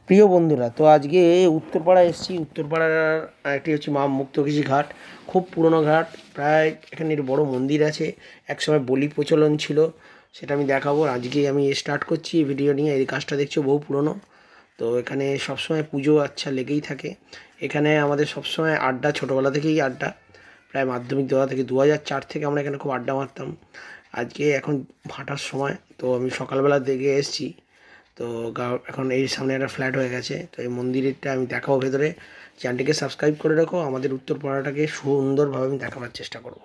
প্রিয় বন্ধুরা, তো আজকে উত্তরপাড়া এসেছি। উত্তরপাড়ার একটি হচ্ছে মা মুক্তকেশী ঘাট, খুব পুরনো ঘাট। প্রায় এখানে বড় মন্দির আছে, একসময় বলি প্রচলন ছিল, সেটা আমি দেখাবো। আজকে আমি স্টার্ট করছি ভিডিও নিয়ে। এই কাজটা দেখছো বহু পুরনো, তো এখানে সবসময় পুজো আচ্ছা লেগেই থাকে। এখানে আমাদের সবসময় আড্ডা, ছোটোবেলা থেকেই আড্ডা। প্রায় মাধ্যমিক দেওয়া থেকে 2004 থেকে আমরা এখানে খুব আড্ডা মারতাম। আজকে এখন ভাটার সময়, তো আমি সকালবেলা দেখে এসেছি। তো এখন এই সামনে একটা ফ্ল্যাট হয়ে গেছে, তো এই মন্দিরটা আমি দেখাবো ভেতরে। চ্যানেলটিকে সাবস্ক্রাইব করে রাখো, আমাদের উত্তরপাড়াটাকে সুন্দরভাবে আমি দেখাবার চেষ্টা করব।